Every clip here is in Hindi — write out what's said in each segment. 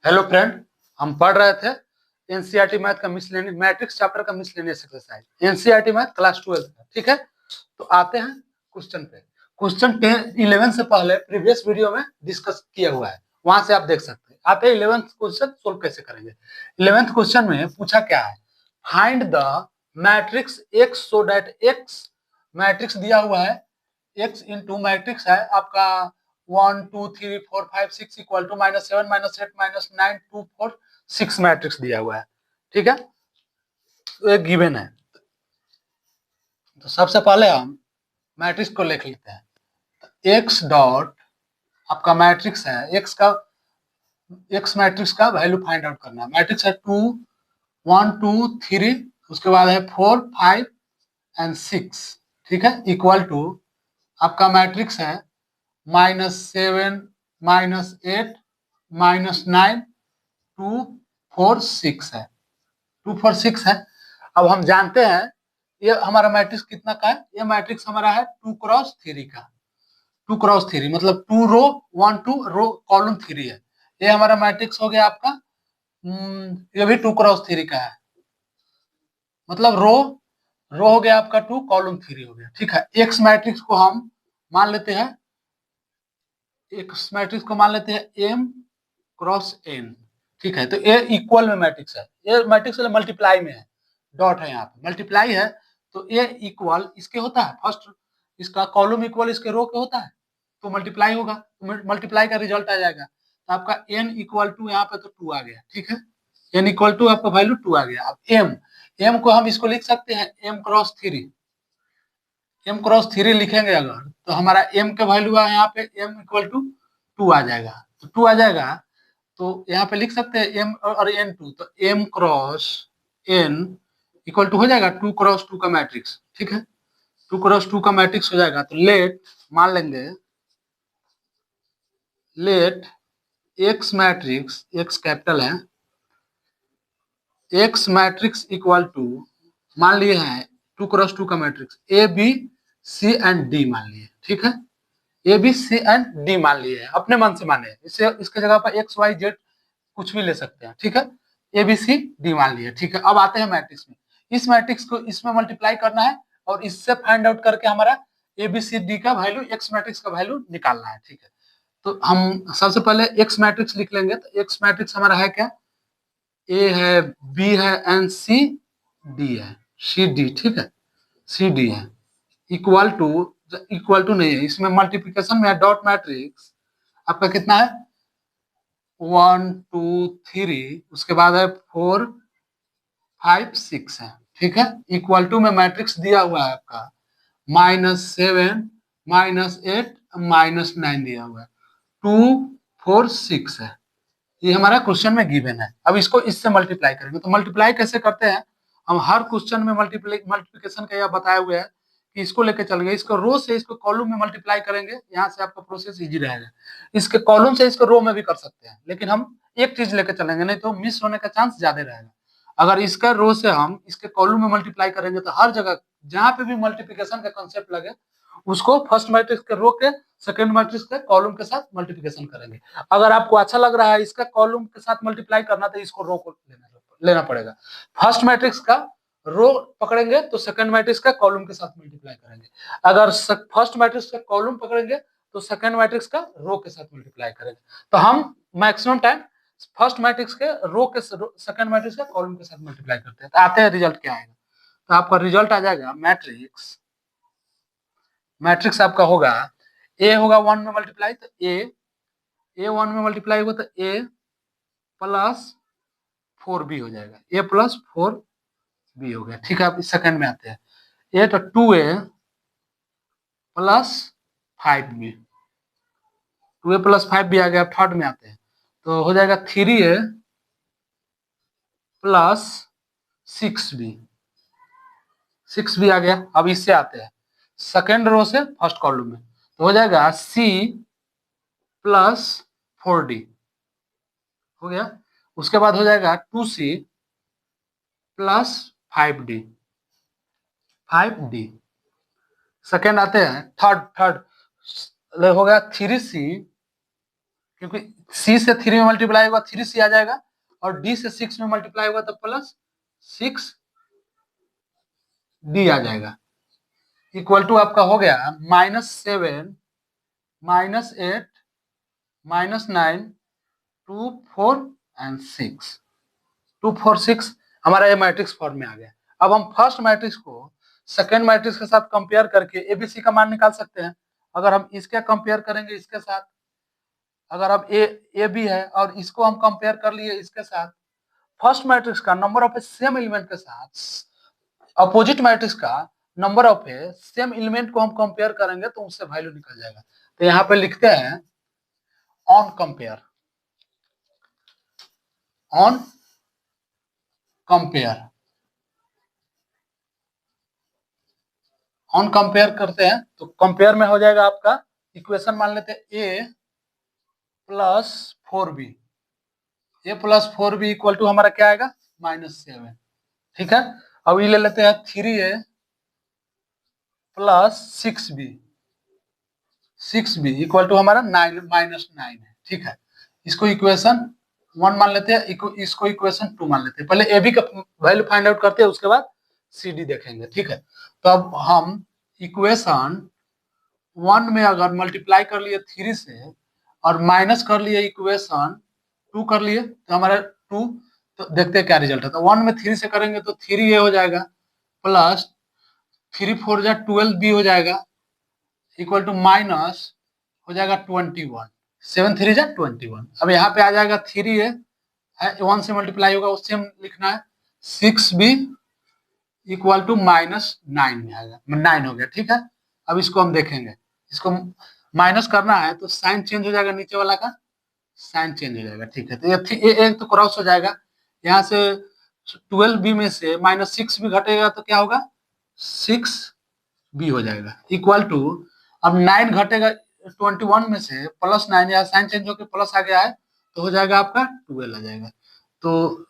हेलो फ्रेंड, हम पढ़ रहे थे एनसीईआरटी मैथ का मिसलेनियस मैट्रिक्स चैप्टर का miscellaneous exercise NCERT math class 12 का। ठीक है, तो आते हैं क्वेश्चन पे। क्वेश्चन 11 से पहले प्रीवियस वीडियो में डिस्कस किया हुआ है, वहां से आप देख सकते हैं। आते हैं 11th क्वेश्चन सोल्व कैसे करेंगे। 11th क्वेश्चन में पूछा क्या है, find the matrix x so that x matrix दिया हुआ है, एक्स इंटू मैट्रिक्स है आपका 1 2 3 4 5 6 इक्वल टू -7 -8 -9 2 4 6 मैट्रिक्स दिया हुआ है। ठीक है, तो एक गिवन है। तो सबसे पहले हम मैट्रिक्स को लिख लेते हैं। एक्स डॉट आपका मैट्रिक्स है, एक्स मैट्रिक्स का वैल्यू फाइंड आउट करना है। मैट्रिक्स है 2 1 2 3, उसके बाद है 4 5 एंड 6। ठीक है, इक्वल टू आपका मैट्रिक्स है -7 -8 -9 2 4 6 है। 2 4 6 है। अब हम जानते हैं ये हमारा मैट्रिक्स कितना का है। ये मैट्रिक्स हमारा है 2 क्रॉस 3 का। 2 क्रॉस 3 मतलब 2 रो 1 2 रो कॉलम 3 है। ये हमारा मैट्रिक्स हो गया आपका। ये भी 2 क्रॉस 3 का है, मतलब रो रो हो गया आपका 2 कॉलम 3 हो गया। ठीक है, एक्स मैट्रिक्स को हम मान लेते हैं, एक्स मैट्रिक्स को मान लेते हैं एम क्रॉस एन। ठीक है, तो ये इक्वल में मैट्रिक्स है। ये मैट्रिक्स मल्टीप्लाई में है, डॉट है यहाँ पे, मल्टीप्लाई है। तो ये इक्वल इसके होता है, फर्स्ट इसका कॉलम इक्वल इसके रो के होता है, तो मल्टीप्लाई होगा, तो मल्टीप्लाई का रिजल्ट आ जाएगा। तो आपका एन इक्वल टू यहाँ पे तो 2 आ गया। ठीक है, एन इक्वल टू आपका वैल्यू 2 आ गया। अब एम एम को हम इसको लिख सकते हैं M क्रॉस 3। M क्रॉस 3 लिखेंगे अगर, तो हमारा एम का वैल्यू है यहाँ पे एम इक्वल टू 2 आ जाएगा। तो 2 आ जाएगा, तो यहाँ पे लिख सकते हैं एम और एन 2, तो m cross n equal to हो जाएगा 2 क्रॉस 2 का मैट्रिक्स। ठीक है, 2 क्रॉस 2 का मैट्रिक्स हो जाएगा। तो लेट मान लेंगे, let x matrix, x capital है, एक्स मैट्रिक्स इक्वल टू मान लिए हैं 2 क्रॉस 2 का matrix a b c and d मान लिए। ठीक है, ए बी सी एंड डी मान लिए हैं, अपने मन से माने। इससे इसके जगह पर एक्स वाई जेड कुछ भी ले सकते हैं। ठीक है, ए बी सी डी मान लिए। ठीक है, अब आते हैं मैट्रिक्स में। इस मैट्रिक्स को इसमें मल्टीप्लाई करना है और इससे फाइंड आउट करके हमारा ए बी सी डी का वैल्यू, एक्स मैट्रिक्स का वैल्यू निकालना है। ठीक है, तो हम सबसे पहले एक्स मैट्रिक्स लिख लेंगे। तो एक्स मैट्रिक्स हमारा है क्या, ए है, बी है एंड सी डी है, सी डी। ठीक है, सी डी है, इक्वल टू, इक्वल टू नहीं है, इसमें मल्टीप्लिकेशन में है, डॉट मैट्रिक्स आपका कितना है 1 2 3, उसके बाद है 4 5 6 है। ठीक है, इक्वल टू में मैट्रिक्स दिया हुआ है आपका -7 -8 -9 दिया हुआ है, 2 4 6 है। ये हमारा क्वेश्चन में गिवन है। अब इसको इससे मल्टीप्लाई करेंगे। तो मल्टीप्लाई कैसे करते हैं, हम हर क्वेश्चन में मल्टीप्लिकेशन का यह बताए हुए हैं कि इसको लेके चल गए, इसको रो से इसको कॉलम में मल्टीप्लाई करेंगे, यहाँ से आपका प्रोसेस इजी रहेगा। इसके कॉलम से इसको रो में भी कर सकते हैं, लेकिन हम एक चीज लेके चलेंगे, नहीं तो मिस होने का चांस ज्यादा रहेगा। अगर इसका रो से हम इसके कॉलम में मल्टीप्लाई करेंगे, तो हर जगह जहां पे भी मल्टीप्लिकेशन का कंसेप्ट लगे, उसको फर्स्ट मैट्रिक्स के रो के सेकंड मैट्रिक्स के कॉलम के साथ मल्टीप्लिकेशन करेंगे। अगर आपको अच्छा लग रहा है इसका कॉलम के साथ मल्टीप्लाई करना, तो इसको रो को लेना पड़ेगा। फर्स्ट मैट्रिक्स का रो पकड़ेंगे तो सेकंड मैट्रिक्स का कॉलम के साथ मल्टीप्लाई करेंगे। अगर फर्स्ट मैट्रिक्स का कॉलम पकड़ेंगे तो सेकंड मैट्रिक्स का रो के साथ मल्टीप्लाई करेंगे। तो हम मैक्सिमम टाइम फर्स्ट मैट्रिक्स के रो के सेकंड मैट्रिक्स का कॉलम के साथ मल्टीप्लाई करते हैं। तो आते हैं रिजल्ट क्या आएगा। तो आपका रिजल्ट आ जाएगा, मैट्रिक्स मैट्रिक्स आपका होगा, ए होगा 1 में मल्टीप्लाई, तो ए 1 में मल्टीप्लाई होगा तो ए प्लस 4 बी हो जाएगा, ए प्लस 4 बी हो गया। ठीक है, आप इस सेकंड में आते हैं, ए तो 2a plus 5b, 2a plus 5b आ गया। थर्ड में आते हैं, तो हो जाएगा 3a प्लस 6b, 6b आ गया। अब इससे आते हैं सेकेंड रो से फर्स्ट कॉलम में, तो हो जाएगा c प्लस 4d हो गया। उसके बाद हो जाएगा 2c प्लस 5d। सेकेंड आते हैं, थर्ड थर्ड हो गया 3c क्योंकि सी से 3 में मल्टीप्लाई होगा 3C आ जाएगा, और डी से 6 में मल्टीप्लाई होगा तो प्लस 6D आ जाएगा, इक्वल टू आपका हो गया -7 -8 -9 2 4 एंड 6, 2 4 6 हमारा ये मैट्रिक्स फॉर्म में आ गया। अब हम फर्स्ट मैट्रिक्स को सेकेंड मैट्रिक्स के साथ कंपेयर करके एबीसी का मान निकाल सकते हैं। अगर हम इसके कंपेयर करेंगे इसके साथ, अगर अब ए बी है और इसको हम कंपेयर कर लिए इसके साथ, फर्स्ट मैट्रिक्स का number of A same element के साथ अपोजिट मैट्रिक्स का number of A same element को हम कंपेयर करेंगे तो उससे वैल्यू निकल जाएगा। तो यहाँ पे लिखते हैं on compare, on compare, on compare करते हैं तो कंपेयर में हो जाएगा आपका इक्वेशन मान लेते हैं a plus 4b, a plus 4b equal to हमारा क्या आएगा -7, ठीक है। अब ये ले लेते हैं 3a plus 6b equal to हमारा -9 है, ठीक है। इसको इक्वेशन 1 मान लेते हैं, इसको इक्वेशन 2 मान लेते हैं। पहले ए बी का वैल्यू फाइंड आउट करते हैं, उसके बाद सी डी देखेंगे, ठीक है। तो अब हम इक्वेशन 1 में अगर मल्टीप्लाई कर लिए 3 से और माइनस कर लिए इक्वेशन 2 कर लिए तो हमारा 2, तो देखते हैं क्या रिजल्ट है। तो 1 में 3 से करेंगे तो 3a हो जाएगा प्लस 3 4 जा 12b हो जाएगा इक्वल टू माइनस हो जाएगा 21, 7 3 जा 21। अब यहाँ पे आ जाएगा 3a 1 से मल्टीप्लाई होगा उससे हम लिखना है 6b इक्वल टू -9 में आएगा, 9 हो गया, ठीक है। अब इसको हम देखेंगे, इसको माइनस करना है तो साइन चेंज हो जाएगा, नीचे वाला का साइन चेंज हो जाएगा, ठीक है। तो ये एक तो क्रॉस हो जाएगा, यहाँ से 12b में से -6b घटेगा तो क्या होगा 6b हो जाएगा इक्वल टू, अब 9 घटेगा 21 में से +9, या साइन चेंज होकर प्लस आ गया है तो हो जाएगा आपका 12 आ जाएगा, तो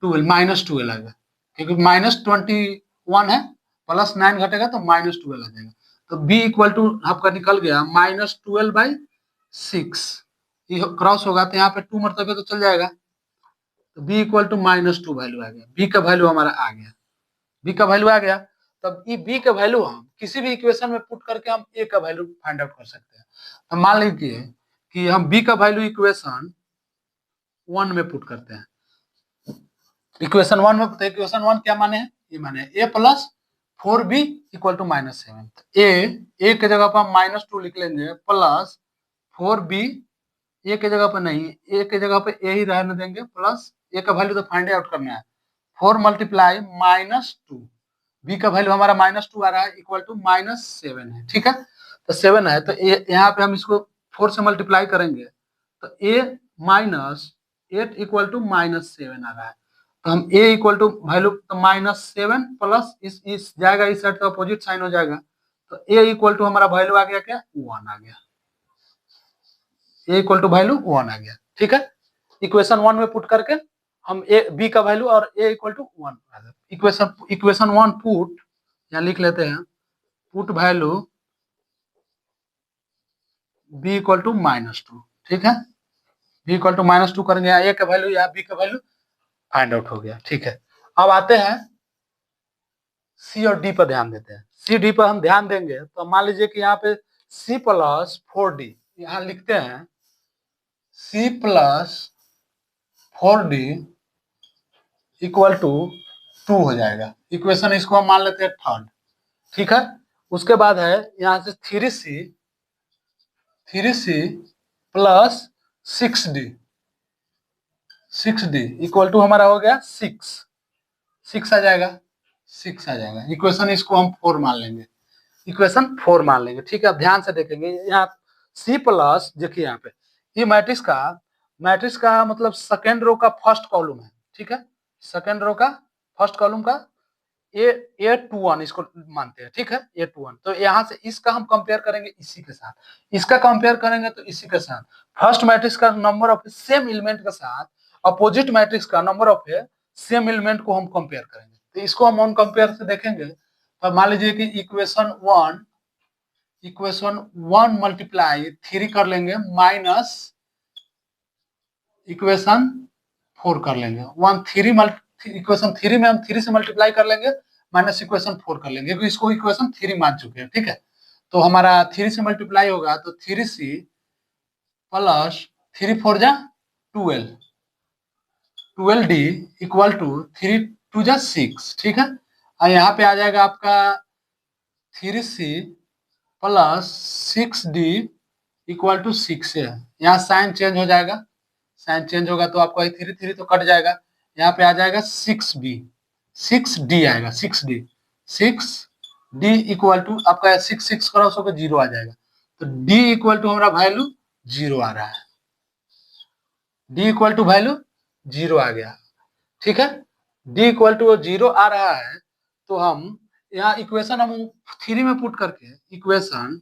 12 आएगा, क्योंकि -21 है, +9 घटेगा तो -12 आ जाएगा। तो b इक्वल टू आपका निकल गया -12/6, ये क्रॉस होगा तो यहाँ पे 2 मरतबे तो चल जाएगा, तो b इक्वल टू -2 वैल्यू आ गया, b का वैल्यू हमारा आ गया, b का वैल्यू आ गया। तब ये b का वैल्यू हम किसी भी इक्वेशन में पुट करके हम a का वैल्यू फाइंड आउट कर सकते हैं। तो मान लीजिए कि हम b का वैल्यू इक्वेशन 1 में पुट करते हैं, इक्वेशन 1 में, तो इक्वेशन 1 क्या माने हैं, ये माने a plus 4b equal to -7, a के जगह पर हम -2 लिख लेंगे प्लस 4b, a के जगह पर नहीं, a के जगह पर a ही रहने देंगे, प्लस a का वैल्यू तो फाइंड आउट करना है, 4 मल्टीप्लाई -2, b का वैल्यू हमारा -2 आ रहा है इक्वल टू -7 है, ठीक है। तो 7 है तो यहाँ पे हम इसको 4 से मल्टीप्लाई करेंगे तो a -8 इक्वल टू -7 आ रहा है, तो हम a इक्वल टू वैल्यू तो -7 प्लस इस जाएगा, इस साइड तो अपोजिट साइन हो जाएगा, तो a इक्वल टू हमारा वैल्यू आ गया क्या 1 आ गया, a इक्वल टू वैल्यू 1 आ गया, ठीक है। इक्वेशन 1 में पुट करके हम a b का वैल्यू और a equal to 1 equation 1 put, यहाँ लिख लेते हैं put value b equal to -2, ठीक है। b इक्वल टू -2 करेंगे, यहाँ a का वैल्यू यहाँ b का वैल्यू फाइंड आउट हो गया, ठीक है। अब आते हैं सी और डी पर ध्यान देते हैं। सी डी पर हम ध्यान देंगे तो मान लीजिए कि यहाँ पे c प्लस 4d, यहाँ लिखते हैं c plus 4d equal to 2 हो जाएगा, इक्वेशन इसको हम मान लेते हैं थर्ड, ठीक है। उसके बाद है यहाँ से 3c plus 6d equal to हमारा हो गया 6 आ जाएगा, 6 आ जाएगा, इक्वेशन इसको हम 4 मान लेंगे, इक्वेशन 4 मान लेंगे, ठीक है। अब ध्यान से देखेंगे यहाँ c प्लस, देखिए यहाँ पे ये मैट्रिक्स का मतलब सेकेंड रो का फर्स्ट कॉलम है, ठीक है। सेकेंड रो का फर्स्ट कॉलम का A21 इसको मानते हैं, ठीक है, A21। तो यहाँ से इसका हम कंपेयर करेंगे इसी के साथ, इसका कंपेयर करेंगे तो इसी के साथ, फर्स्ट मैट्रिक्स का नंबर ऑफ सेम एलिमेंट के साथ अपोजिट मैट्रिक्स का नंबर ऑफ सेम एलिमेंट को हम कंपेयर करेंगे। तो इसको हम ऑन कंपेयर से देखेंगे तो मान लीजिए कि इक्वेशन 1 मल्टीप्लाई 3 कर लेंगे इक्वेशन 4 कर लेंगे। इक्वेशन 3 में हम 3 से मल्टीप्लाई कर लेंगे, माइनस इक्वेशन 4 कर लेंगे, क्योंकि इसको इक्वेशन 3 मान चुके हैं। ठीक है, तो हमारा 3 से मल्टीप्लाई होगा तो 3c प्लस 3 4 जा 12, 12d इक्वल टू 3 2 जा 6। ठीक है, और यहाँ पे आ जाएगा आपका 3c plus 6d equal to 6 है। यहाँ साइन चेंज हो जाएगा, साइन चेंज होगा तो आपका 3 3 तो कट जाएगा, यहाँ पे आ जाएगा 6b, 6d आएगा, 6d इक्वल टू आपका 6 क्रॉस होकर 0 आ जाएगा, तो d इक्वल टू हमारा वैल्यू 0 आ रहा है, d इक्वल टू वैल्यू 0 आ गया। ठीक है, d इक्वल टू 0 आ रहा है, तो हम यहाँ इक्वेशन हम 3 में पुट करके, इक्वेशन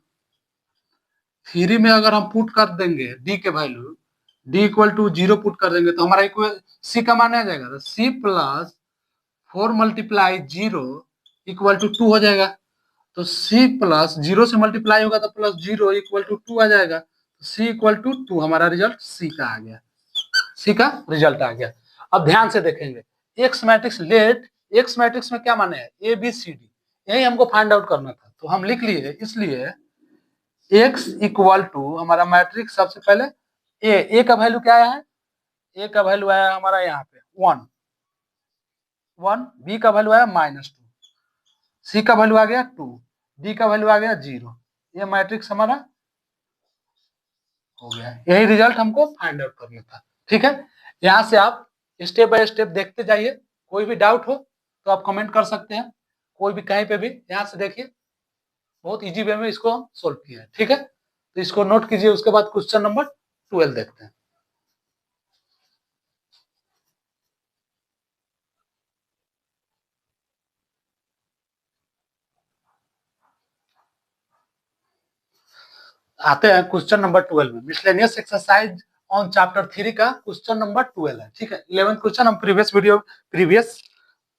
3 में अगर हम पुट कर देंगे d के वैल्यू, d इक्वल टू 0 पुट कर देंगे तो हमारा c का मान आ जाएगा, तो c plus 4 multiply 0 equal to 2 हो जाएगा, तो c प्लस 0 से मल्टीप्लाई होगा तो प्लस 0 इक्वल टू 2 आ जाएगा, तो c इक्वल टू 2 हमारा रिजल्ट c का आ गया, c का रिजल्ट आ गया। अब ध्यान से देखेंगे, x matrix let, x matrix में क्या माने है, ए बी सी डी, यही हमको फाइंड आउट करना था, तो हम लिख लिए, इसलिए x इक्वल टू हमारा मैट्रिक्स सबसे पहले ए का वैल्यू क्या आया है, ए का वैल्यू आया हमारा यहाँ पे 1 1, बी का वैल्यू आया -2, सी का वैल्यू आ गया 2, डी का वैल्यू आ गया 0, ये मैट्रिक्स हमारा हो गया। यही रिजल्ट हमको फाइंड आउट करना था। ठीक है, यहाँ से आप स्टेप बाय स्टेप देखते जाइए, कोई भी डाउट हो तो आप कमेंट कर सकते हैं, कोई भी कहीं पे भी, यहाँ से देखिए बहुत इजी वे में इसको हम सोल्व किया है। ठीक है, तो इसको नोट कीजिए, उसके बाद क्वेश्चन नंबर 12 देखते हैं। आते हैं क्वेश्चन नंबर 12 में, मिसलेनियस एक्सरसाइज ऑन चैप्टर 3 का क्वेश्चन नंबर 12 है। ठीक है, 11th क्वेश्चन हम प्रीवियस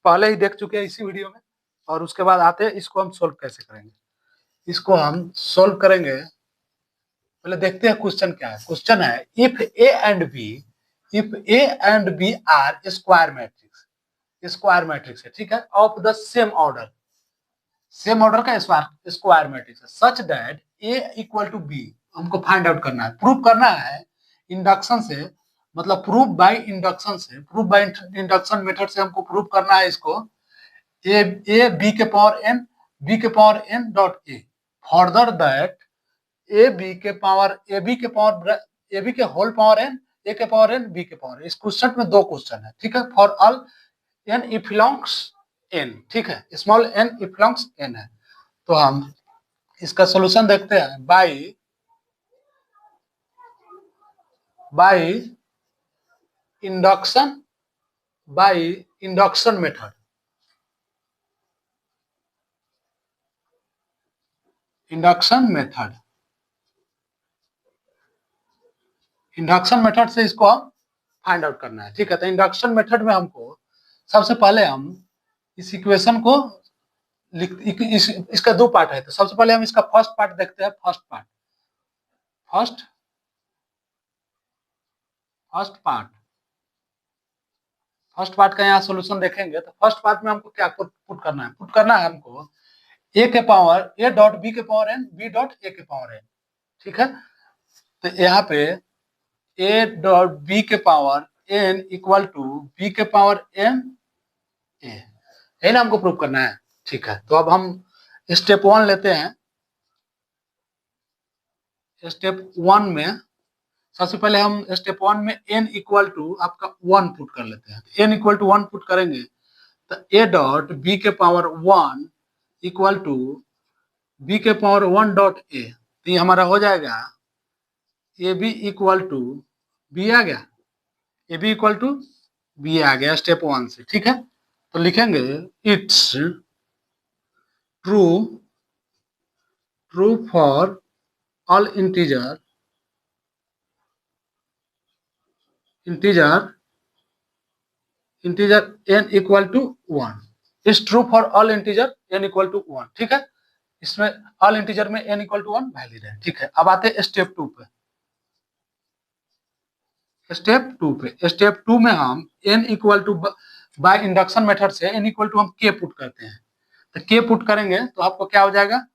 पहले ही देख चुके हैं इसी वीडियो में, और उसके बाद आते हैं इसको हम सोल्व कैसे करेंगे। इसको हम सोल्व करेंगे, पहले देखते हैं क्वेश्चन क्या है। क्वेश्चन है if A and B are square matrix है। ठीक है, ऑफ द सेम ऑर्डर का स्क्वायर मैट्रिक्स है, such that A equal to B, हमको फाइंड आउट करना है, प्रूव करना है इंडक्शन से, मतलब प्रूव बाय इंडक्शन मेथड से हमको प्रूव करना है इसको, ए बी के power n dot A, further that A B के होल पावर एन, ए के पावर एन, बी के पावर। इस क्वेश्चन में 2 क्वेश्चन है। ठीक है, for all n if belongs n. ठीक है, small n if belongs n है, तो हम इसका सॉल्यूशन देखते हैं by induction method. Induction method से इसको हम फाइंड आउट करना है। ठीक है, तो इंडक्शन मेथड में हमको सबसे पहले हम इस इक्वेशन को इसका 2 पार्ट है, तो सबसे पहले हम इसका फर्स्ट पार्ट देखते हैं। फर्स्ट पार्ट का यहाँ सोल्यूशन देखेंगे, तो फर्स्ट पार्ट में हमको क्या पुट करना है हमको ए के पावर ए डॉट बी के power n, B dot A के पावर एन। ठीक है, तो यहाँ पे ए डॉट बी के power n equal to B के पावर एन ए, यही ना हमको प्रूव करना है। ठीक है, तो अब हम स्टेप 1 लेते हैं। स्टेप 1 में सबसे पहले हम स्टेप 1 में n इक्वल टू आपका 1 पुट कर लेते हैं। n इक्वल टू 1 पुट करेंगे तो a डॉट बी के पावर 1 इक्वल टू बी के पावर 1 डॉट ए, तो ये हमारा हो जाएगा ए बी इक्वल टू बी आ गया, a b equal to b आ गया स्टेप 1 से। ठीक है, तो लिखेंगे it's true for all integer n equal to 1, is true for all integer n equal to 1। ठीक है, इसमें ऑल इंटीजर में n इक्वल टू 1 वैलिड है। ठीक है, अब आते हैं स्टेप 2 पे। स्टेप टू में हम n equal to by induction method से n इक्वल टू हम k पुट करते हैं। तो k पुट करेंगे तो आपको क्या हो जाएगा,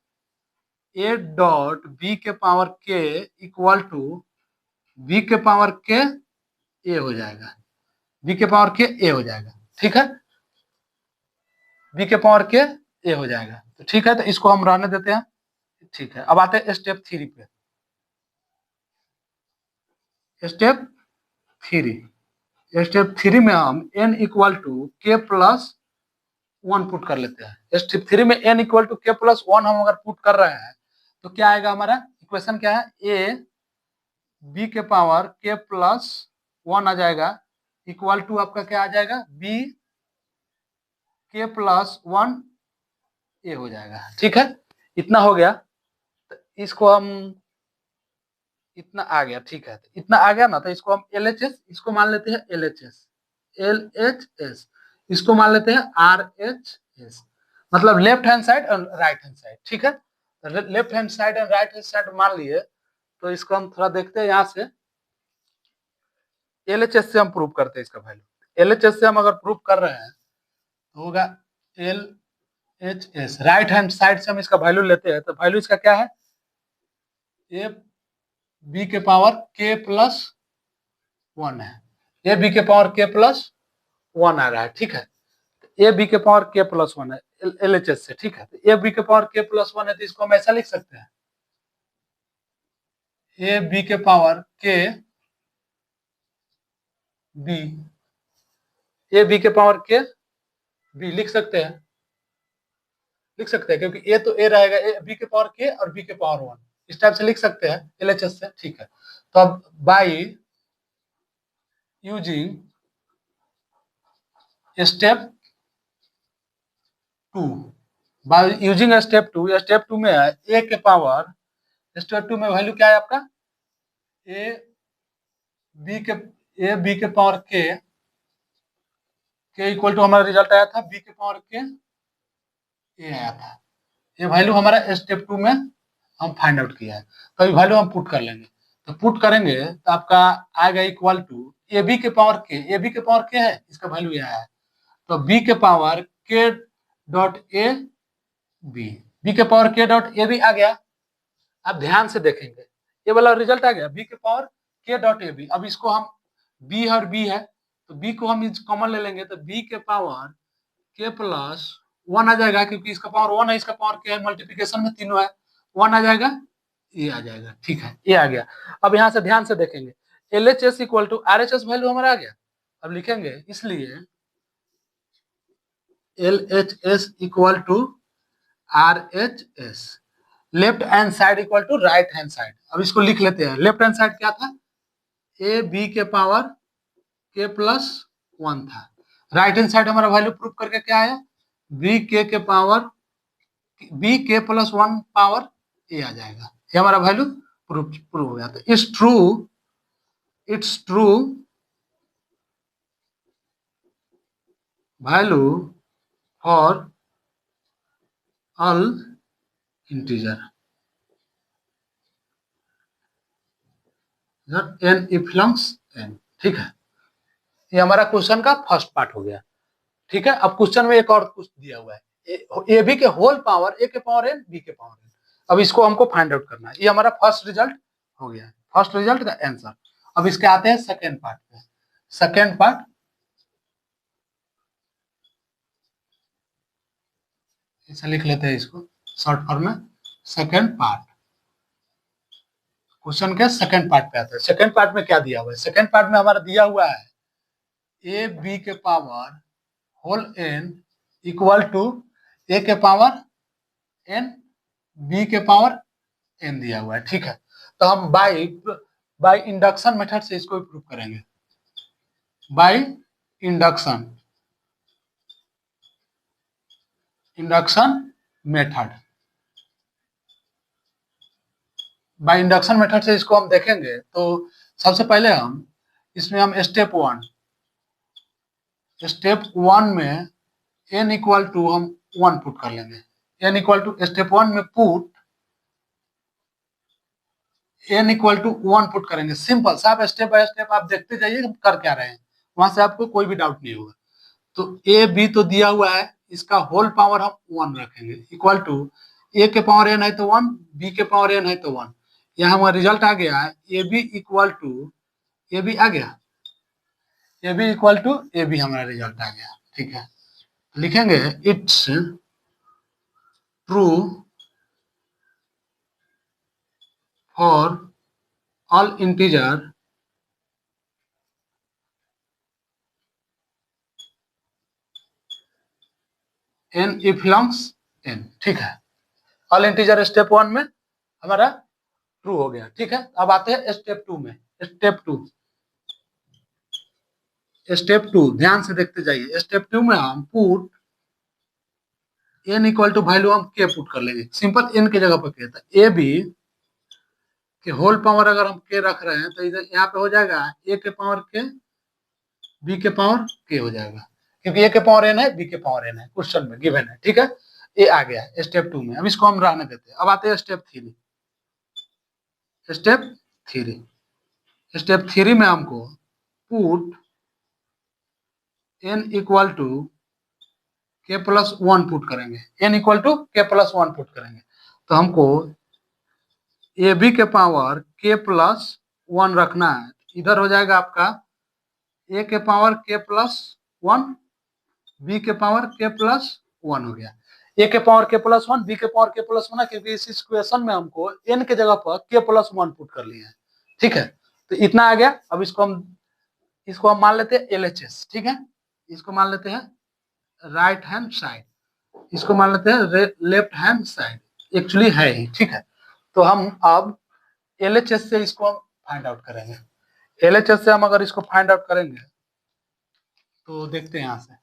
a डॉट b के power k equal to b के पावर k a हो जाएगा, b के पावर k a हो जाएगा। ठीक है, b के पावर k a हो जाएगा। तो ठीक है, तो इसको हम रहने देते हैं। ठीक है, अब आते हैं स्टेप थ्री पे। स्टेप थ्री में हम n इक्वल टू के प्लस वन पुट कर लेते हैं। स्टेप थ्री में n इक्वल टू के प्लस वन हम अगर पुट कर रहे हैं तो क्या आएगा, हमारा इक्वेशन क्या है, a b के पावर k प्लस वन आ जाएगा इक्वल टू आपका क्या आ जाएगा, b k plus one a हो जाएगा। ठीक है, इतना हो गया। तो इसको हम इतना आ गया। ठीक है, इतना आ गया ना, तो इसको हम LHS, इसको मान लेते हैं LHS, इसको मान लेते हैं RHS, मतलब लेफ्ट हैंड साइड और राइट हैंड साइड। ठीक है, लेफ्ट हैंड साइड और राइट हैंड साइड मान लिए। तो इसको हम थोड़ा देखते हैं, यहाँ से LHS से हम प्रूव करते हैं इसका वैल्यू। LHS से हम अगर प्रूव कर रहे हैं तो होगा LHS, राइट हैंड साइड से हम इसका वैल्यू लेते हैं। तो वैल्यू इसका क्या है, ए बी के पावर k प्लस वन है, ए बी के पावर k प्लस वन आ रहा है। ठीक है, ए बी के पावर k प्लस वन है LHS से। ठीक है, तो ए बी के पावर k प्लस वन है, तो इसको हम ऐसा लिख सकते हैं, ए बी के power k B, A B के पावर k बी लिख सकते हैं, क्योंकि ए तो ए रहेगा, ए बी के पावर k और बी के पावर वन, इस टाइप से लिख सकते हैं LHS से। ठीक है, तो अब by using step two, by using step two में है ए के पावर, स्टेप टू में वैल्यू क्या है आपका, ए बी के पावर के इक्वल टू हमारा रिजल्ट आया था बी के पावर के ए आया था। ये वैल्यू हमारा स्टेप टू में हम फाइंड आउट किया है। तो ये वैल्यू हम पुट कर लेंगे। तो पुट करेंगे तो आपका आएगा इक्वल टू ए बी के पावर के है, इसका वैल्यू यह है। तो बी के पावर के डॉट ए बी, बी के पावर के डॉट ए बी आ गया। आप ध्यान से देखेंगे ये वाला रिजल्ट आ गया, बी के पावर के डॉट ए बी। अब इसको हम बी और बी है, तो बी को हम कॉमन ले लेंगे, तो बी के पावर के प्लस वन आ जाएगा, क्योंकि इसका पावर वन है, इसका पावर के है, मल्टीप्लिकेशन में तीनों है, वन आ जाएगा, ये आ जाएगा। ठीक है, ये आ गया। अब यहाँ से ध्यान से देखेंगे LHS equal to RHS value हमारा आ गया। अब लिखेंगे, इसलिए LHS equal to RHS, left hand side equal to right hand side. अब इसको लिख लेते हैं। लेफ्ट हैंड साइड क्या था, ए बी के पावर के प्लस वन था। राइट हैंड साइड हमारा वैल्यू प्रूव करके क्या आया, बी के पावर बी के प्लस वन पावर ए आ जाएगा। ये हमारा वैल्यू प्रूव हो गया। तो it's true value for all integer n if belongs n। ठीक है, ये हमारा क्वेश्चन का फर्स्ट पार्ट हो गया। ठीक है, अब क्वेश्चन में एक और कुछ दिया हुआ है, ए बी के होल पावर ए के पावर एन बी के पावर एन। अब इसको हमको फाइंड आउट करना है। ये हमारा फर्स्ट रिजल्ट हो गया, फर्स्ट रिजल्ट का आंसर। अब इसके आते हैं सेकेंड पार्ट पे। सेकेंड पार्ट ऐसा लिख लेते हैं इसको शॉर्ट फॉर्म में। सेकेंड पार्ट, क्वेश्चन के सेकेंड पार्ट पे आते हैं। सेकेंड पार्ट में क्या दिया हुआ है, सेकेंड पार्ट में हमारा दिया हुआ है ए बी के power whole n equal to a के पावर एन बी के पावर एन दिया हुआ है। ठीक है, तो हम बाय इंडक्शन मेथड से इसको प्रूव करेंगे। Bye induction method, bye induction method से इसको हम देखेंगे। तो सबसे पहले हम इसमें हम स्टेप वन में n इक्वल टू हम वन पुट कर लेंगे। n equal to step one में put n equal to 1 put करेंगे। सिंपल साहब, स्टेप बाय स्टेप आप देखते जाइए हम कर क्या रहे हैं, वहां से आपको कोई भी डाउट नहीं होगा। तो ए बी तो दिया हुआ है, इसका होल पावर हम 1 रखेंगे इक्वल टू ए के पावर n है तो 1, बी के पावर n है तो 1। यहाँ हमारा रिजल्ट आ गया है ए b equal to, a b आ गया, a b equal to a b हमारा रिजल्ट आ गया। ठीक है, लिखेंगे it's true for all integer n if belongs n। ठीक है, ऑल इंटीजर स्टेप 1 में हमारा ट्रू हो गया। ठीक है, अब आते हैं स्टेप 2 में। स्टेप 2 ध्यान से देखते जाइए। स्टेप 2 में हम put n equal to value हम k पुट कर लेंगे। सिंपल n की जगह पर k था, ए बी के होल पावर अगर हम k रख रहे हैं तो इधर यहाँ पे हो जाएगा a के पावर k, b के पावर k हो जाएगा, क्योंकि a के पावर n है, b के पावर n है, क्वेश्चन में गिवन है। ठीक है, ये आ गया है स्टेप 2 में। अब इसको हम रहने देते हैं। अब आते हैं स्टेप 3। स्टेप 3 में हमको put n equal to k plus 1 put करेंगे। n equal to k plus 1 put करेंगे तो हमको ए बी के पावर k प्लस 1 रखना है। इधर हो जाएगा आपका a के पावर k प्लस 1, b के पावर k प्लस 1 हो गया। a के पावर k प्लस 1, b के पावर k प्लस 1, क्योंकि इस इक्वेशन में हमको n के जगह पर k प्लस 1 पुट कर लिए हैं। ठीक है, तो इतना आ गया। अब इसको हम मान लेते हैं LHS। ठीक है, इसको मान लेते हैं राइट हैंड साइड, इसको मान लेते हैं लेफ्ट हैंड साइड, एक्चुअली है ही। ठीक है, तो हम अब LHS से इसको हम फाइंड आउट करेंगे। LHS से हम अगर इसको फाइंड आउट करेंगे तो देखते हैं यहाँ से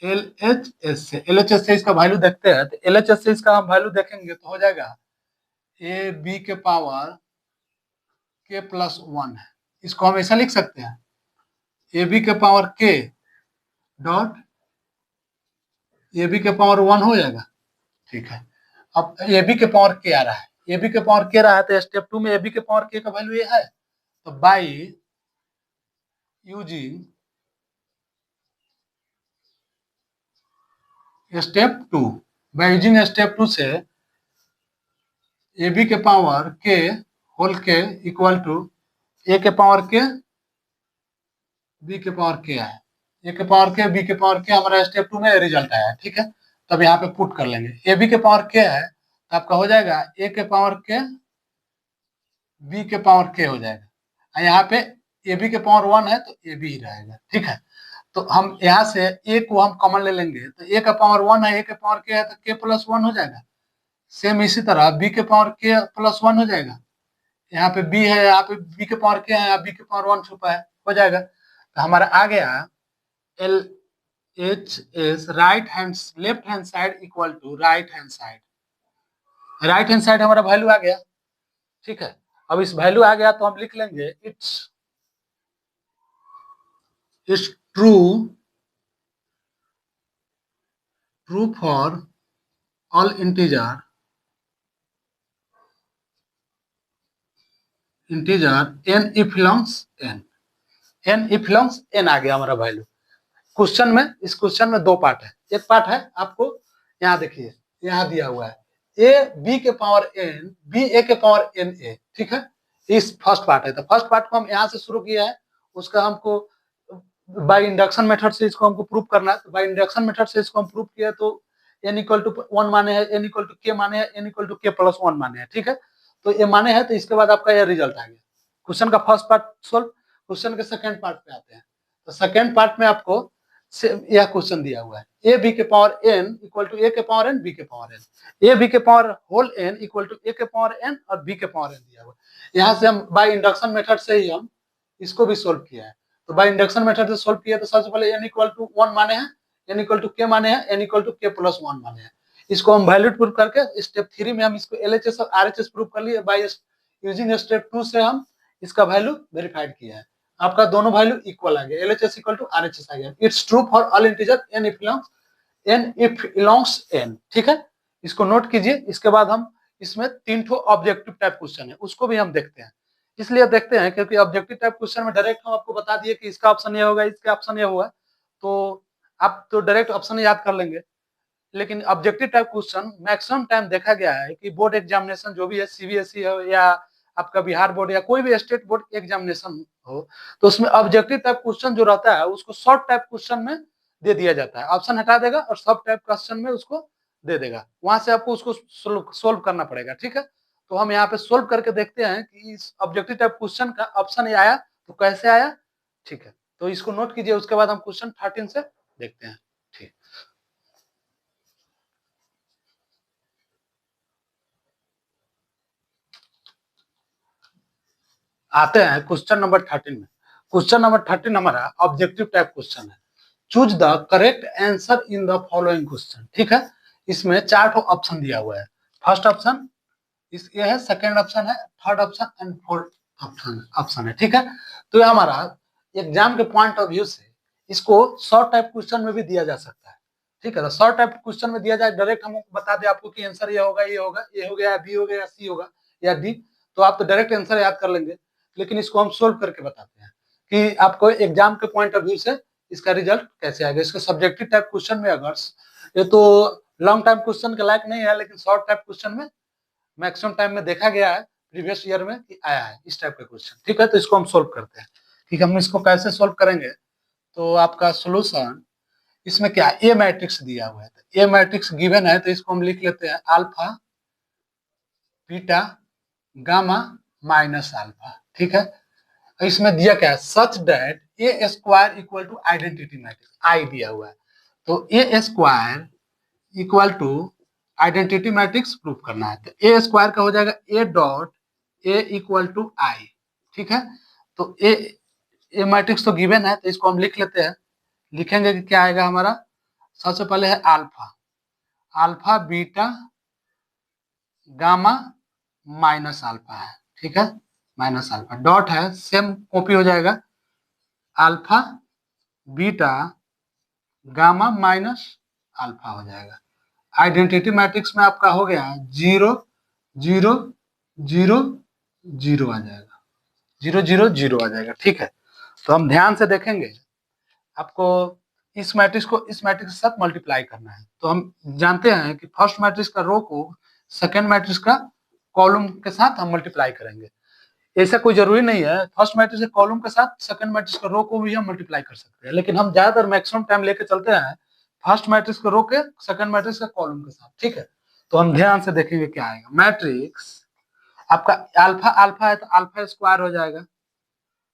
LHS से इसका वैल्यू देखते हैं। तो LHS से इसका हम वैल्यू देखेंगे तो हो जाएगा ए बी के पावर k प्लस 1 है। इसको हम ऐसा लिख सकते हैं ए बी के power k dot A B के पावर 1 हो जाएगा। ठीक है, अब ए बी के पावर k आ रहा है, ए बी के पावर k रहा है तो स्टेप 2 में ए बी के पावर k का वैल्यू ये है। तो बाई यूजिंग स्टेप 2 से ए बी के power k whole k equal to a के पावर k बी के पावर k है। ए के पावर k बी के पावर k हमारा स्टेप 2 में रिजल्ट आया है। ठीक है, तब यहाँ पे पुट कर लेंगे। ए बी के पावर k है तो आपका हो जाएगा ए के पावर k बी के पावर k हो जाएगा। यहाँ पे ए बी के पावर 1 है तो ए बी ही रहेगा। ठीक है, तो हम यहाँ से ए को हम कॉमन ले लेंगे तो ए का पावर 1 है, ए के पावर k है तो k प्लस 1 हो जाएगा। सेम इसी तरह बी के पावर k प्लस 1 हो जाएगा। यहाँ पे बी है, यहाँ पे बी के पावर k है, यहाँ बी के पावर 1 छुपा है, हो जाएगा। तो हमारा आ गया LHS right hand left hand side equal to right hand side. Right hand side हमारा वैल्यू आ गया। ठीक है, अब इस वैल्यू आ गया तो हम लिख लेंगे it's true for all integer n if belongs n। n if belongs n आ गया हमारा वैल्यू। क्वेश्चन में, इस क्वेश्चन में दो पार्ट है। एक पार्ट है आपको यहाँ देखिए, यहाँ दिया हुआ है a b के पावर n b a के पावर n a। ठीक है, इस फर्स्ट पार्ट है। तो फर्स्ट पार्ट को हम यहाँ से शुरू किया है, उसका हमको बाय इंडक्शन मेथड से इसको हमको प्रूव करना है। तो बाय इंडक्शन मेथड से इसको हम प्रूव किया तो n इक्वल टू 1 माने हैं, n इक्वल टू k माने हैं, n equal to k plus 1 माने हैं। ठीक है, तो ये माने हैं तो इसके बाद आपका यह रिजल्ट आ गया। क्वेश्चन का फर्स्ट पार्ट सोल्व। क्वेश्चन के सेकंड पार्ट पे आते हैं। तो सेकंड पार्ट में आपको यह क्वेश्चन दिया हुआ है ए बी के power n equal to a के पावर n बी के पावर n, ए बी के power whole n equal to a के पावर n और बी के पावर n दिया हुआ है। यहाँ से हम बाय इंडक्शन मेथड से ही हम इसको भी सोल्व किया है। तो बाय इंडक्शन मेथड से सोल्व किया तो सबसे पहले n इक्वल टू 1 माने हैं, n इक्वल टू k माने हैं, n equal to k plus 1 माने हैं। इसको हम वैल्यू प्रूव करके स्टेप 3 में हम इसको LHS और RHS प्रूव कर लिए। बाय यूजिंग स्टेप 2 से हम इसका वैल्यू वेरीफाइड किया है। आपका दोनों वैल्यू इक्वल आ गया, LHS इक्वल टू RHS आ गया। It's true for all integer n if belongs n। ठीक है, इसको नोट कीजिए। इसके बाद हम इसमें 3 ठो ऑब्जेक्टिव टाइप क्वेश्चन है, उसको भी हम देखते हैं। इसलिए देखते हैं क्योंकि ऑब्जेक्टिव टाइप क्वेश्चन में डायरेक्ट हम आपको बता दिए कि इसका ऑप्शन ये होगा, इसका ऑप्शन ये होगा, तो आप तो डायरेक्ट ऑप्शन याद कर लेंगे। लेकिन objective type question maximum time देखा गया है कि बोर्ड एग्जामिनेशन जो भी है, सीबीएसई हो या आपका बिहार बोर्ड या कोई भी स्टेट बोर्ड एग्जामिनेशन हो, तो उसमें ऑब्जेक्टिव टाइप क्वेश्चन जो रहता है उसको शॉर्ट टाइप क्वेश्चन में दे दिया जाता है, ऑप्शन हटा देगा और सब टाइप क्वेश्चन में उसको दे देगा, वहां से आपको उसको सोल्व करना पड़ेगा। ठीक है, तो हम यहाँ पे सोल्व करके देखते हैं कि इस ऑब्जेक्टिव टाइप क्वेश्चन का ऑप्शन ये आया तो कैसे आया। ठीक है, तो इसको नोट कीजिए, उसके बाद हम क्वेश्चन 13 से देखते हैं। ठीक, आते हैं क्वेश्चन नंबर 13 में। क्वेश्चन नंबर 13 हमारा ऑब्जेक्टिव टाइप क्वेश्चन है। Choose the correct answer in the following question. ठीक है, इसमें 4 ऑप्शन दिया हुआ है। फर्स्ट ऑप्शन इस ये है, सेकंड ऑप्शन है, third option and fourth option है। ठीक है, तो ये हमारा एग्जाम के पॉइंट ऑफ व्यू से इसको शॉर्ट टाइप क्वेश्चन में भी दिया जा सकता है। ठीक है, तो शॉर्ट टाइप क्वेश्चन में दिया जाए, डायरेक्ट हम बता दें आपको कि आंसर ये होगा, ये होगा, ये हो गया, बी हो गया, सी होगा या डी, तो आप तो डायरेक्ट आंसर याद कर लेंगे। लेकिन इसको हम सोल्व करके बताते हैं कि आपको एग्जाम के पॉइंट ऑफ व्यू से इसका रिजल्ट कैसे आएगा। इसका सब्जेक्टिव टाइप क्वेश्चन में अगर ये तो लॉन्ग टाइम क्वेश्चन के लायक नहीं है, लेकिन शॉर्ट टाइप क्वेश्चन में मैक्सिमम टाइम में देखा गया है प्रीवियस ईयर में कि आया है इस टाइप का क्वेश्चन। ठीक है, तो इसको हम सोल्व करते हैं। ठीक है, हम इसको कैसे सोल्व करेंगे, तो आपका सोल्यूशन इसमें क्या ए मैट्रिक्स दिया हुआ है, तो ए मैट्रिक्स गिवन है, तो इसको हम लिख लेते हैं alpha beta gamma minus alpha. ठीक है, इसमें दिया क्या है, such that A square equal to identity matrix I दिया हुआ है, तो a square equal to identity matrix proof करना है, तो ए स्क्वायर का हो जाएगा a dot a equal to I. ठीक है, तो ए मैट्रिक्स तो गिवन है, तो इसको हम लिख लेते हैं। लिखेंगे कि क्या आएगा हमारा, सबसे पहले है alpha, alpha beta gamma minus alpha है। ठीक है, माइनस अल्फा डॉट है, सेम कॉपी हो जाएगा, alpha beta gamma minus alpha हो जाएगा। आइडेंटिटी मैट्रिक्स में आपका हो गया 0 0 0 0 आ जाएगा, 0 0 0 आ जाएगा। ठीक है, तो हम ध्यान से देखेंगे, आपको इस मैट्रिक्स को इस मैट्रिक्स के साथ मल्टीप्लाई करना है, तो हम जानते हैं कि फर्स्ट मैट्रिक्स का रो को सेकेंड मैट्रिक्स का कॉलम के साथ हम मल्टीप्लाई करेंगे। ऐसा कोई जरूरी नहीं है, फर्स्ट मैट्रिक्स के कॉलम के साथ सेकंड मैट्रिक्स का रो को भी हम मल्टीप्लाई कर सकते हैं, लेकिन हम ज्यादातर मैक्सिमम टाइम लेके चलते हैं फर्स्ट मैट्रिक्स का रो के सेकंड मैट्रिक्स का कॉलम के साथ। ठीक है, तो हम ध्यान से देखेंगे क्या आएगा। मैट्रिक्स आपका अल्फा अल्फा है तो अल्फा स्क्वायर हो जाएगा।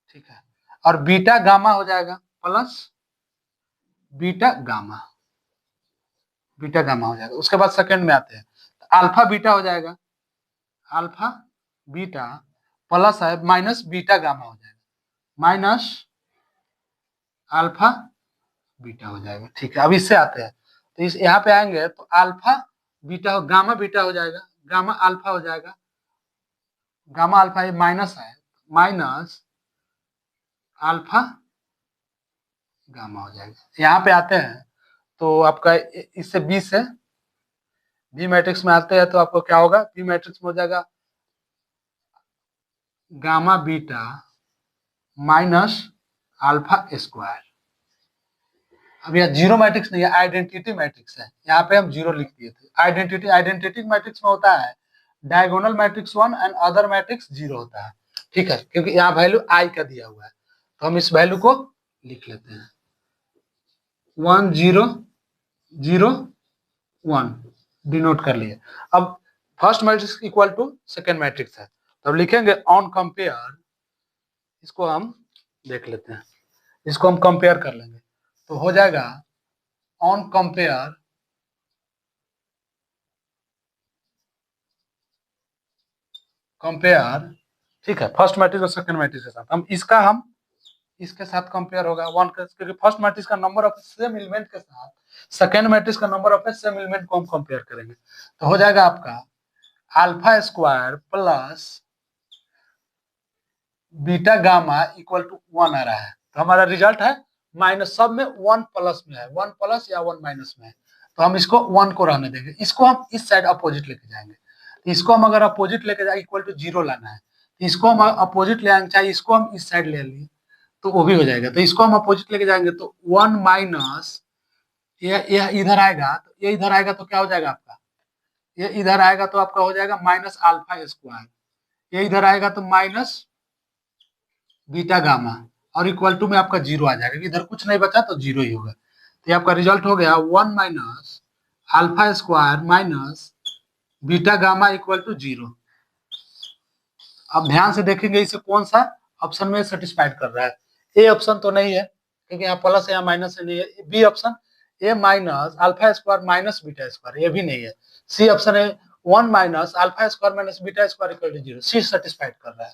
ठीक है, और बीटा गामा हो जाएगा plus beta gamma, beta gamma हो जाएगा। उसके बाद सेकंड में आते हैं, तो अल्फा बीटा हो जाएगा, अल्फा बीटा प्लस है माइनस बीटा गामा हो जाएगा, माइनस अल्फा बीटा हो जाएगा। ठीक है, अब इससे आते हैं, तो इस यहाँ पे आएंगे तो अल्फा बीटा हो, गामा बीटा हो जाएगा, गामा अल्फा हो जाएगा, गामा अल्फा ये माइनस है, माइनस अल्फा गामा हो जाएगा। यहाँ पे आते हैं तो आपका इससे बी से बी मैट्रिक्स में आते हैं, तो आपको क्या होगा, बी मैट्रिक्स में हो जाएगा gamma beta minus alpha square. अब यह जीरो मैट्रिक्स नहीं है, आइडेंटिटी मैट्रिक्स है, यहाँ पे हम जीरो लिख दिए थे। आइडेंटिटी मैट्रिक्स में होता है diagonal matrix 1 and other matrix 0 होता है। ठीक है, क्योंकि यहाँ वैल्यू आई का दिया हुआ है, तो हम इस वैल्यू को लिख लेते हैं 1 0 0 1 डिनोट कर लिए। अब first matrix equal to second matrix है, तो अब लिखेंगे ऑन कंपेयर, इसको हम देख लेते हैं, इसको हम कंपेयर कर लेंगे, तो हो जाएगा ऑन कंपेयर कंपेयर। ठीक है, फर्स्ट मैट्रिक्स और सेकंड मैट्रिक्स के साथ हम इसके साथ कंपेयर होगा वन का, क्योंकि फर्स्ट मैट्रिक्स का नंबर ऑफ सेम एलिमेंट के साथ सेकंड मैट्रिक्स का नंबर ऑफ सेम एलिमेंट को हम कंपेयर करेंगे, तो हो जाएगा आपका alpha square plus beta gamma equal to 1 आ रहा है, तो हमारा रिजल्ट है माइनस, सब में 1 प्लस में है, 1 प्लस या 1 माइनस में है, तो हम इसको 1 को रहने देंगे, इसको हम इस साइड अपोजिट लेके जाएंगे। इसको हम अगर अपोजिट लेके जाए इक्वल टू जीरो लाना है, तो इसको हम अपोजिट ले आएंगे, चाहे इसको हम इस साइड ले लिए तो वो भी हो जाएगा। तो इसको हम अपोजिट लेके जाएंगे तो 1 माइनस ये इधर आएगा, तो ये इधर आएगा तो क्या हो जाएगा आपका, ये इधर आएगा तो आपका हो जाएगा माइनस अल्फा स्क्वायर, ये इधर आएगा तो माइनस बीटा गामा, और इक्वल टू में आपका जीरो आ जाएगा, इधर कुछ नहीं बचा तो जीरो ही होगा। तो ये आपका रिजल्ट हो गया 1 minus alpha square minus beta gamma equal to zero. अब ध्यान से देखेंगे इसे कौन सा ऑप्शन में सेटिस्फाइड कर रहा है। ए ऑप्शन तो नहीं है क्योंकि यहाँ प्लस है, यहाँ माइनस है, नहीं है। B option A minus alpha square minus beta square, ये भी नहीं है। सी ऑप्शन है 1 minus alpha square minus beta square equal to zero, C satisfied कर रहा है,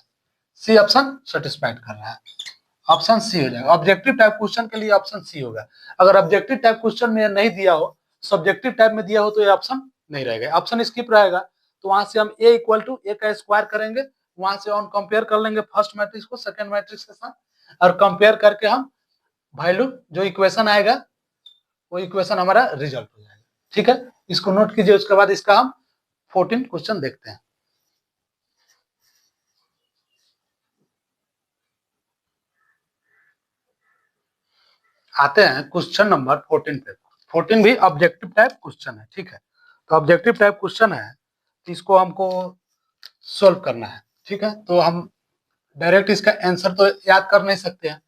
सी ऑप्शन सेटिस्फाइड कर रहा है। ऑप्शन सी हो जाएगा। ऑब्जेक्टिव टाइप क्वेश्चन के लिए ऑप्शन सी होगा। अगर ऑब्जेक्टिव टाइप क्वेश्चन में नहीं दिया हो, सब्जेक्टिव टाइप में दिया हो तो ये ऑप्शन नहीं रहेगा, ऑप्शन स्किप रहेगा। तो वहां से हम ए इक्वल टू ए का स्क्वायर करेंगे, वहां से ऑन कंपेयर कर लेंगे फर्स्ट मैट्रिक्स को सेकंड मैट्रिक्स के साथ, और कंपेयर करके हम वैल्यू जो इक्वेशन आएगा वो इक्वेशन हमारा रिजल्ट हो जाएगा। ठीक है, इसको नोट कीजिए। उसके बाद इसका हम 14 क्वेश्चन देखते हैं। आते हैं क्वेश्चन नंबर 14 पे। 14 भी ऑब्जेक्टिव टाइप क्वेश्चन है। ठीक है, तो ऑब्जेक्टिव टाइप क्वेश्चन है, तो इसको हमको सोल्व करना है। ठीक है, तो हम डायरेक्ट इसका आंसर तो याद कर नहीं सकते हैं,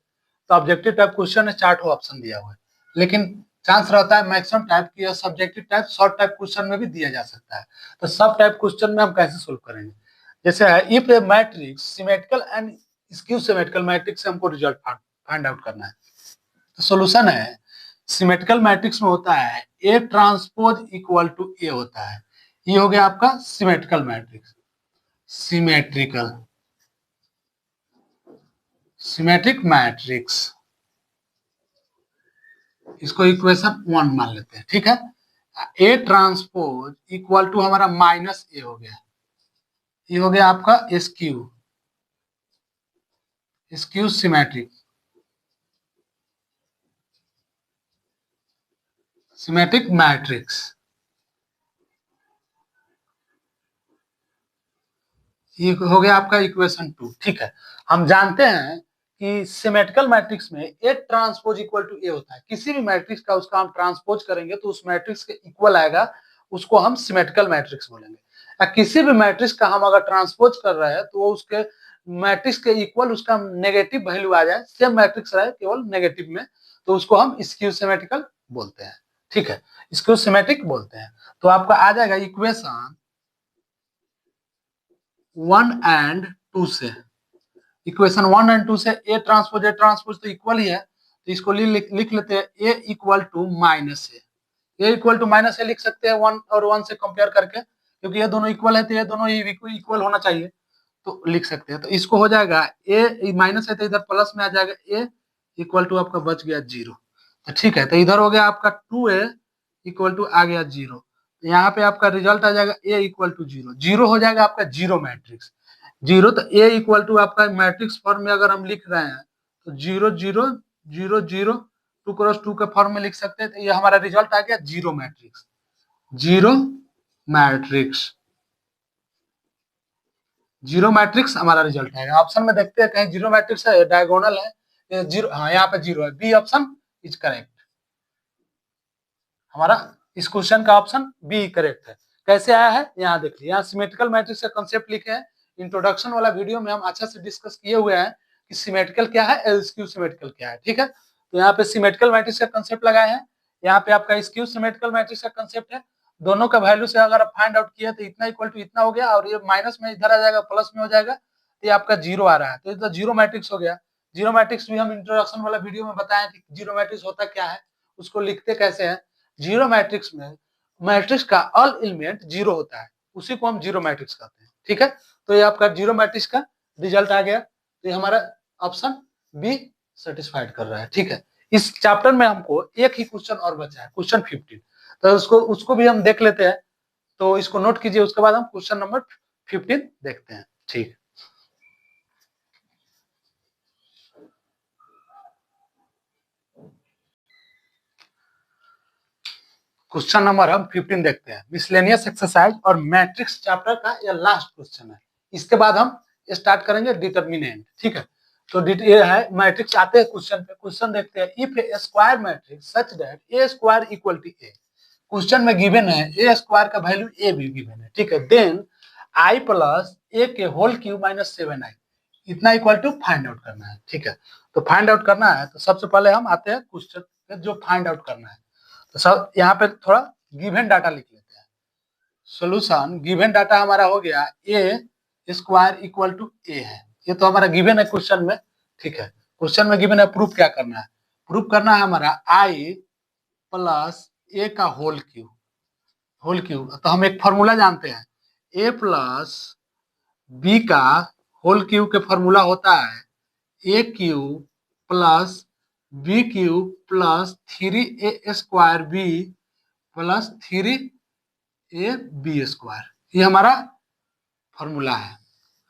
तो ऑब्जेक्टिव टाइप क्वेश्चन है, चार्ट हो ऑप्शन दिया हुआ है, लेकिन चांस रहता है मैक्सिमम टाइप की या subjective type short type question में भी दिया जा सकता है। तो सब टाइप क्वेश्चन में हम कैसे सोल्व करेंगे, जैसे है if A matrix symmetrical and skew symmetrical matrix से हमको रिजल्ट फाइंड आउट करना है। तो सोल्यूशन है, सिमेट्रिकल मैट्रिक्स में होता है ए ट्रांसपोज इक्वल टू ए होता है, ये हो गया आपका symmetrical matrix. Symmetrical symmetric matrix, इसको इक्वेशन 1 मान लेते हैं। ठीक है, ए ट्रांसपोज इक्वल टू हमारा माइनस ए हो गया, ये हो गया आपका skew, skew symmetric, symmetric matrix, ये हो गया आपका इक्वेशन 2। ठीक है, हम जानते हैं कि सिमेट्रिकल मैट्रिक्स में ए ट्रांसपोज इक्वल टू ए होता है, किसी भी मैट्रिक्स का उसका हम ट्रांसपोज करेंगे तो उस मैट्रिक्स के इक्वल आएगा, उसको हम सिमेट्रिकल मैट्रिक्स बोलेंगे। या किसी भी मैट्रिक्स का हम अगर ट्रांसपोज कर रहे हैं तो वो उसके मैट्रिक्स के इक्वल उसका नेगेटिव वैल्यू आ जाए, सेम मैट्रिक्स रहे केवल नेगेटिव में, तो उसको हम स्क्यू सिमेट्रिकल बोलते हैं। ठीक है, स्क्यू सिमेट्रिक बोलते हैं। तो आपका आ जाएगा इक्वेशन 1 एंड 2 से, इक्वेशन 1 एंड 2 से ए ट्रांसपोज तो इक्वल ही है, तो इसको लिख लेते हैं a equal to minus a equal to minus a लिख सकते हैं 1 और 1 से कंपेयर करके, क्योंकि ये दोनों इक्वल है तो ये दोनों ही इक्वल होना चाहिए, तो लिख सकते हैं। तो इसको हो जाएगा ए माइनस है तो इधर प्लस में आ जाएगा, ए इक्वल टू आपका बच गया जीरो। तो ठीक है, तो इधर हो गया आपका 2a इक्वल टू आ गया जीरो, यहाँ पे आपका रिजल्ट आ जाएगा ए इक्वल टू जीरो, जीरो हो जाएगा आपका जीरो मैट्रिक्स। जीरो तो ए इक्वल टू आपका मैट्रिक्स फॉर्म में अगर हम लिख रहे हैं तो zero zero zero zero 2 cross 2 के फॉर्म में लिख सकते हैं, तो ये हमारा रिजल्ट आ गया zero matrix, zero matrix, zero matrix हमारा रिजल्ट आएगा। ऑप्शन में देखते हैं कहीं जीरो मैट्रिक्स है, डायगोनल है, ये जीरो, हाँ यहाँ पे जीरो है, बी ऑप्शन इज करेक्ट। हमारा इस क्वेश्चन का ऑप्शन बी करेक्ट है। कैसे आया है यहाँ देखिए, यहाँ सिमेट्रिकल मैट्रिक्स का कंसेप्ट लिखे हैं, इंट्रोडक्शन वाला वीडियो में हम अच्छा से डिस्कस किए हुए हैं कि सिमेट्रिकल क्या है, स्क्यू सिमेट्रिकल क्या है। ठीक है, तो यहाँ पे सिमेट्रिकल मैट्रिक्स का कंसेप्ट लगाए हैं, यहाँ पे आपका स्क्यू सिमेट्रिकल मैट्रिक्स का कंसेप्ट है। दोनों का वैल्यू से अगर आप फाइंड आउट किया तो इतना इक्वल टू इतना हो गया, और ये माइनस में इधर आ जाएगा प्लस में हो जाएगा, तो ये आपका जीरो आ रहा है, तो ये तो जीरो मैट्रिक्स हो गया। जीरो मैट्रिक्स भी हम इंट्रोडक्शन वाला वीडियो में बताएं कि जीरो मैट्रिक्स होता क्या है, उसको लिखते कैसे हैं। जीरो मैट्रिक्स में मैट्रिक्स का ऑल एलिमेंट जीरो होता है, उसी को हम जीरो मैट्रिक्स कहते हैं। ठीक है, तो ये आपका जीरो मैट्रिक्स का रिजल्ट आ गया, तो ये हमारा ऑप्शन बी सेटिस्फाइड कर रहा है। ठीक है, इस चैप्टर में हमको एक ही क्वेश्चन और बचा है, क्वेश्चन 15, तो उसको भी हम देख लेते हैं। तो इसको नोट कीजिए, उसके बाद हम क्वेश्चन नंबर 15 देखते हैं। ठीक, क्वेश्चन नंबर हम 15 देखते हैं, मिसलेनियस एक्सरसाइज और मैट्रिक्स चैप्टर का यह लास्ट क्वेश्चन है। इसके बाद हम स्टार्ट करेंगे डिटरमिनेंट। ठीक है, तो ये है मैट्रिक्स। आते हैं क्वेश्चन पे। क्वेश्चन देखते हैं, if a square matrix such that A square equal to A. Question में गिवन है ए स्क्वायर का वैल्यू ए भी गिवन है। ठीक है, देन आई प्लस ए के होल क्यूब माइनस 7i इतना इक्वल टू फाइंड आउट करना है। ठीक है, तो फाइंड आउट करना है तो सबसे पहले हम आते हैं क्वेश्चन पे जो फाइंड आउट करना है। तो सब यहाँ पे थोड़ा गिवन डाटा लिख लेते हैं। सॉल्यूशन गिवन डाटा हमारा हो गया ए स्क्वायर इक्वल टू ए है, ये तो हमारा गिवन है क्वेश्चन में। ठीक है, क्वेश्चन में गिवन है, प्रूफ क्या करना है? प्रूफ करना है हमारा आई प्लस ए का होल क्यूब। तो हम एक फॉर्मूला जानते हैं, ए प्लस बी का होल क्यूब के फॉर्मूला होता है a cube plus b cube plus 3a square b plus 3a b square. ये हमारा फॉर्मूला है,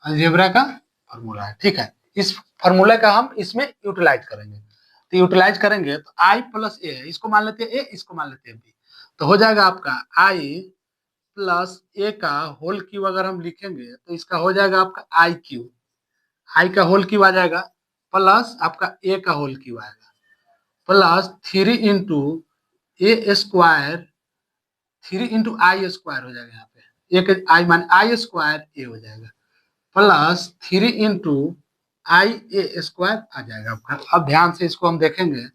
अलजेब्रा का फॉर्मूला है। ठीक है, इस फॉर्मूला का हम इसमें यूटिलाइज करेंगे। तो यूटिलाइज करेंगे तो आई प्लस ए है, इसको मान लेते हैं ए, इसको मान लेते हैं बी। तो हो जाएगा आपका आई प्लस ए का होल क्यूब। अगर हम लिखेंगे तो इसका हो जाएगा आपका आई क्यूब, आई का होल क्यूब आ जाएगा प्लस आपका ए का होल क्यूब आएगा प्लस 3 इंटू ए स्क्वायर, 3 इंटू आई स्क्वायर हो जाएगा। यहाँ पे एक आई मान आई स्क्वायर ए हो जाएगा प्लस 3 इंटू आई ए स्क्वायर आ जाएगा आपका। अब ध्यान से इसको हम देखेंगे,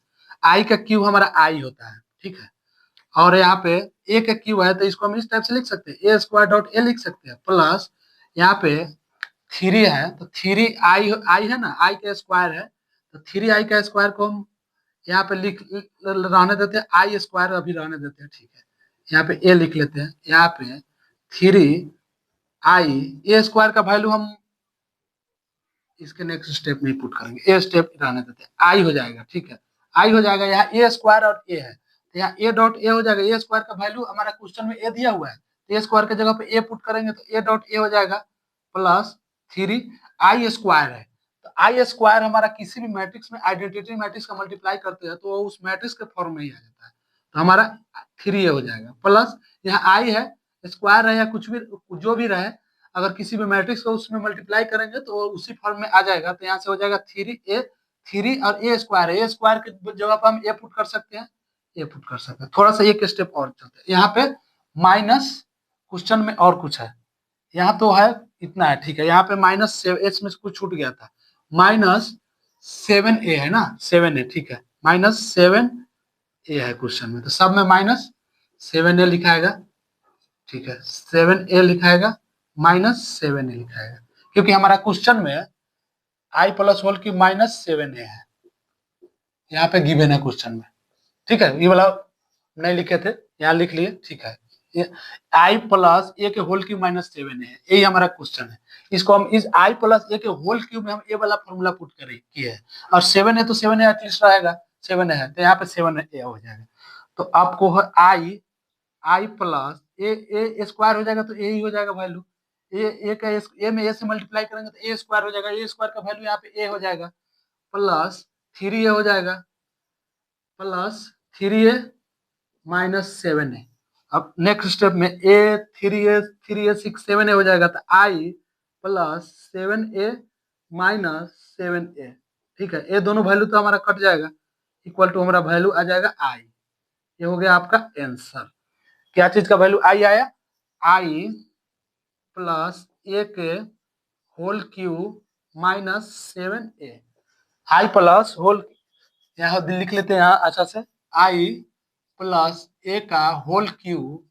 आई का क्यूब हमारा आई होता है। ठीक है, और यहाँ पे ए का क्यूब है तो इसको हम इस टाइप से लिख सकते हैं, ए स्क्वायर डॉट ए लिख सकते हैं प्लस यहाँ पे 3 है तो 3 आई है ना, आई का स्क्वायर है तो 3 आई का स्क्वायर को हम यहाँ पे लिख रहने देते हैं, आई स्क्वायर अभी रहने देते हैं। ठीक है, यहाँ पे ए लिख लेते हैं, यहाँ पे 3 आई ए स्क्वायर का वैल्यू हम इसके नेक्स्ट स्टेप में पुट करेंगे, ए स्टेप रहने देते हैं, आई हो जाएगा। ठीक है, आई हो जाएगा, यहाँ ए स्क्वायर और ए है तो यहाँ ए डॉट ए हो जाएगा। ए स्क्वायर का वैल्यू हमारा क्वेश्चन में ए दिया हुआ है तो ए स्क्वायर की जगह पे ए पुट करेंगे तो ए डॉट ए हो जाएगा प्लस 3 आई स्क्वायर है। तो आई स्क्वायर हमारा किसी भी मैट्रिक्स में आइडेंटिटी मैट्रिक्स का मल्टीप्लाई करते हैं तो उस मैट्रिक्स के फॉर्म में ही आ जाता है। तो हमारा 3 हो जाएगा प्लस यहाँ आई है, स्क्वायर है या कुछ भी जो भी रहे, अगर किसी भी मैट्रिक्स को उसमें मल्टीप्लाई करेंगे तो उसी फॉर्म में आ जाएगा। तो यहाँ से हो जाएगा 3 और ए स्क्वायर है, ए स्क्वायर की जगह पर हम ए पुट कर सकते हैं, ए पुट कर सकते हैं। थोड़ा सा एक स्टेप और चलते हैं, यहाँ पे माइनस क्वेश्चन में और कुछ है, यहाँ तो है इतना है। ठीक है, यहाँ पे -7 में से कुछ छूट गया था, -7a है ना, 7a। ठीक है, -7a है क्वेश्चन में, तो सब में -7a लिखाएगा। ठीक है, 7a लिखाएगा -7a लिखाएगा, क्योंकि हमारा क्वेश्चन में आई प्लस होल की -7a है, यहाँ पे गिवन है क्वेश्चन में। ठीक है, ये वाला नहीं लिखे थे, यहाँ लिख लिए। ठीक है, आई प्लस ए के होल क्यूब -7a है, यही हमारा क्वेश्चन है। इसको हम इस आई प्लस ए के होल क्यूब में हम ए वाला फॉर्मूला पुट करें किए है, और 7 है तो 7a एटलीस्ट रहेगा, 7 है तो यहाँ पे 7a हो जाएगा। तो आपको आई प्लस ए स्क्वायर हो जाएगा तो ए ही हो जाएगा वैल्यू, ए का ए में ए से मल्टीप्लाई करेंगे तो ए स्क्वायर हो जाएगा, ए स्क्वायर का वैल्यू यहाँ पे ए हो जाएगा प्लस 3a हो जाएगा प्लस 3a -7a। अब नेक्स्ट स्टेप में ए 3a 6 7a हो जाएगा तो आई प्लस 7a -7a। ठीक है, ये दोनों वैल्यू तो हमारा कट जाएगा, इक्वल टू हमारा वैल्यू आ जाएगा आई। ये हो गया आपका आंसर। क्या चीज का वैल्यू आई आया? आई प्लस ए के होल क्यूब -7a। आई प्लस होल, यहाँ लिख लेते हैं यहाँ अच्छा से, आई प्लस ए का whole cube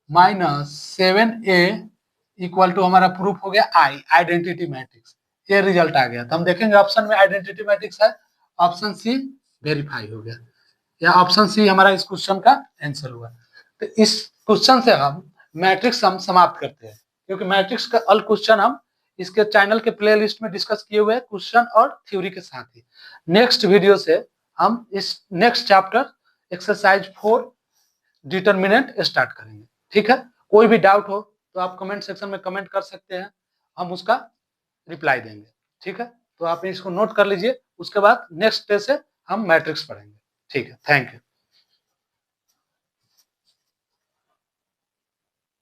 -7a equal to हमारा प्रूफ हो गया आई, आइडेंटिटी मैट्रिक्स। ये रिजल्ट आ गया। तो हम देखेंगे ऑप्शन में आइडेंटिटी मैट्रिक्स है, ऑप्शन सी वेरीफाई हो गया, या ऑप्शन सी हमारा इस क्वेश्चन का आंसर हुआ। तो इस क्वेश्चन से हम मैट्रिक्स हम समाप्त करते हैं, क्योंकि मैट्रिक्स का अल क्वेश्चन हम इसके चैनल के प्लेलिस्ट में डिस्कस किए हुए हैं, क्वेश्चन और थ्योरी के साथ ही। नेक्स्ट वीडियो से हम इस next chapter exercise 4 determinant start करेंगे। ठीक है, कोई भी डाउट हो तो आप कमेंट सेक्शन में कमेंट कर सकते हैं, हम उसका रिप्लाई देंगे। ठीक है, तो आप इसको नोट कर लीजिए, उसके बाद नेक्स्ट डे से हम मैट्रिक्स पढ़ेंगे। ठीक है, थैंक यू।